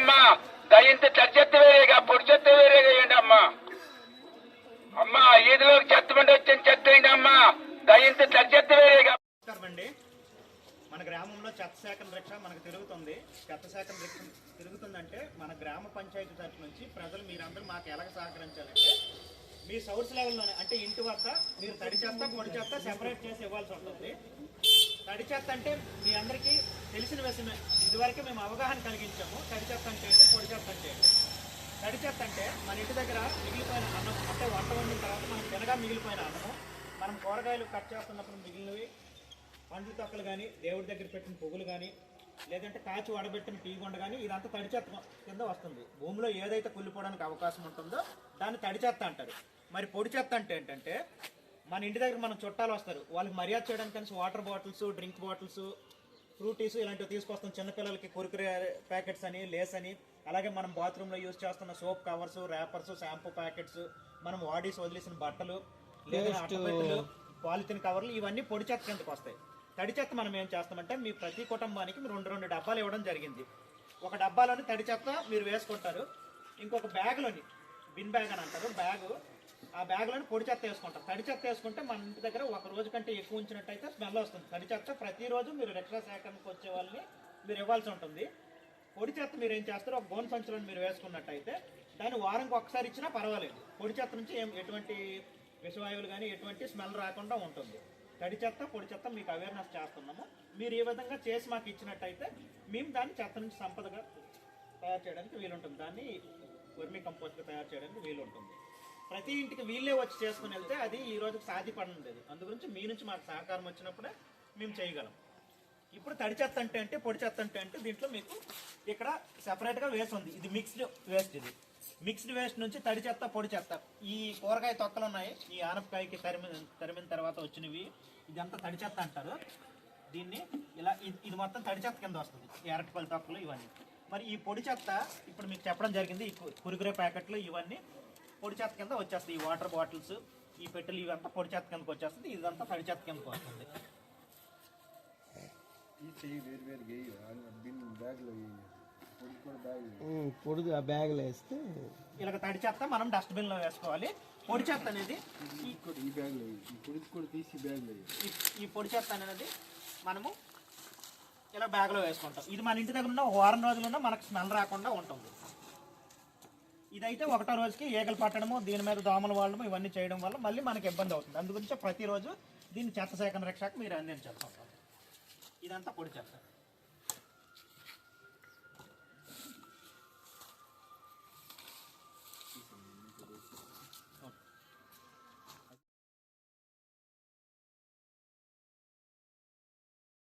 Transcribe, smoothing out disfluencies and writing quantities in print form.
అమ్మా ఇంత చెత్త వేరేగా పొడి చెత్త వేరేగా వేయండి అమ్మా. అమ్మా ఈదిలోకి చెత్త బండి వచ్చిన చెత్త వేయండి అమ్మా. ఇంత చెత్త వేరేగా. మన గ్రామంలో చెత్త సేకరణ రిక్ష మనకు తిరుగుతుంది. చెత్త సేకరణ రిక్ష తిరుగుతుందంటే మన గ్రామ పంచాయతీ తరఫు నుంచి ప్రజలు మీరందరూ మాకు ఎలాగ సహకరించాలంటే మీ సోర్స్ లెవెల్లోనే అంటే ఇంటి వద్ద మీరు తడి చెత్త పొడి చెత్త సెపరేట్ చేసి ఇవ్వాల్సి ఉంటుంది. తడి చెత్త అంటే మీ అందరికీ తెలిసిన విషయమే, ఇదివరకే మేము అవగాహన కలిగించాము. తడి చెత్త అంటే ఏంటి, పొడి చెత్త అంటే ఏంటి. తడి చెత్త అంటే మన ఇంటి దగ్గర మిగిలిపోయిన అన్నం అంటే వంట వండిన తర్వాత మనం తినగా మిగిలిపోయిన అన్నము, మనం కూరగాయలు కట్ చేస్తున్నప్పుడు మిగిలినవి, పండ్ల తొక్కలు కానీ, దేవుడి దగ్గర పెట్టిన పువ్వులు కానీ, లేదంటే కాచి వడబెట్టిన టీగుండ కానీ ఇదంతా తడి చెత్త కింద వస్తుంది. భూమిలో ఏదైతే కుళ్ళిపోవడానికి అవకాశం ఉంటుందో దాన్ని తడి చెత్త అంటారు. మరి పొడి చెత్త అంటే ఏంటంటే మన ఇంటి దగ్గర మనం చుట్టాలు వస్తారు, వాళ్ళకి మర్యాద చేయడానికి కలిసి water bottles, drink bottles, fruttis ఇలాంటివి తీసుకొస్తాం. చిన్నపిల్లలకి కురుకురే ప్యాకెట్స్ అని, లేస్ అని, అలాగే మనం బాత్రూంలో యూజ్ చేస్తున్న soap covers, rappers, shampoo packets, మనం వాడేసి వదిలేసిన బట్టలు, లేదా అట్టపెట్టెలు, పాలిథిన్ కవర్లు, ఇవన్నీ పొడి చెత్త కిందకు వస్తాయి. తడి చెత్త మనం ఏం చేస్తామంటే మీ ప్రతి కుటుంబానికి రెండు డబ్బాలు ఇవ్వడం జరిగింది. ఒక డబ్బాలోని తడి చెత్త మీరు వేసుకుంటారు, ఇంకొక బ్యాగ్లోని బిన్ బ్యాగ్ అని అంటారు బ్యాగు, ఆ బ్యాగ్లోని పొడి చెత్త వేసుకుంటారు. తడి చెత్త వేసుకుంటే మన ఇంటి దగ్గర ఒక రోజు కంటే ఎక్కువ ఉంచినట్టయితే స్మెల్ వస్తుంది. తడి చెత్త ప్రతిరోజు మీరు రిక్షా సేకరణకు వచ్చే వాళ్ళని మీరు ఇవ్వాల్సి ఉంటుంది. పొడి చెత్త మీరు ఏం చేస్తారో ఒక గోన్ సంచులను మీరు వేసుకున్నట్టయితే దాన్ని వారంకి ఒకసారి ఇచ్చినా పర్వాలేదు. పొడి చెత్త నుంచి ఎటువంటి విషవాయువులు కానీ ఎటువంటి స్మెల్ రాకుండా ఉంటుంది. తడి చెత్త పొడి చెత్త మీకు అవేర్నెస్ చేస్తున్నాము. మీరు ఈ విధంగా చేసి మాకు ఇచ్చినట్టయితే మేము దాన్ని చెత్త నుంచి సంపదగా తయారు చేయడానికి వీలుంటుంది. దాన్ని వర్మీ కంపోస్ట్గా తయారు చేయడానికి వీలుంటుంది. ప్రతి ఇంటికి వీళ్ళే వచ్చి చేసుకుని వెళ్తే అది ఈ రోజుకి సాధ్యపడలేదు. అందుగురించి మీ నుంచి మాకు సహకారం వచ్చినప్పుడే మేము చేయగలం. ఇప్పుడు తడి చెత్త అంటే పొడి చెత్త అంటే దీంట్లో మీకు ఇక్కడ సెపరేట్గా వేస్ట్ ఉంది. ఇది మిక్స్డ్ వేస్ట్. ఇది మిక్స్డ్ వేస్ట్ నుంచి తడి చెత్త పొడి చెత్త. ఈ కూరగాయ తొక్కలు ఉన్నాయి, ఈ ఆనపకాయకి తరిమిన తర్వాత వచ్చినవి, ఇదంతా తడి చెత్త అంటారు. దీన్ని ఇలా ఇది మొత్తం తడి చెత్త కింద వస్తుంది, ఈ అరటిపల్లి తొక్కలు ఇవన్నీ. మరి ఈ పొడి చెత్త ఇప్పుడు మీకు చెప్పడం జరిగింది. ఈ కురుకురే ప్యాకెట్లు ఇవన్నీ పొడి చెత్త కింద వచ్చేస్తాయి. ఈ వాటర్ బాటిల్స్, ఈ పెట్టెలు ఇవంతా పొడి చెత్త కిందకి వచ్చేస్తుంది. ఇదంతా తడి చెత్త కిందకి వస్తుంది. పొడి ఆ బ్యాగ్లో వేస్తే ఇలా తడి చెత్త మనం డస్ట్బిన్లో వేసుకోవాలి. పొడి చెత్త అనేది ఈ పొడి చెత్త అనేది మనము ఇలా బ్యాగ్లో వేసుకుంటాం. ఇది మన ఇంటి దగ్గర ఉన్న వారం రోజులున్నా మనకు స్మెల్ రాకుండా ఉంటుంది. ఇదైతే ఒకటో రోజుకి ఈగలు పట్టడము, దీని మీద దోమలు వాడడం ఇవన్నీ చేయడం వల్ల మళ్ళీ మనకి ఇబ్బంది అవుతుంది. అందుగురించి ప్రతిరోజు దీన్ని చెత్త సేకరణ రక్షకు మీరు అందించాల్సి ఉంటుంది. ఇదంతా పొడి చెత్త.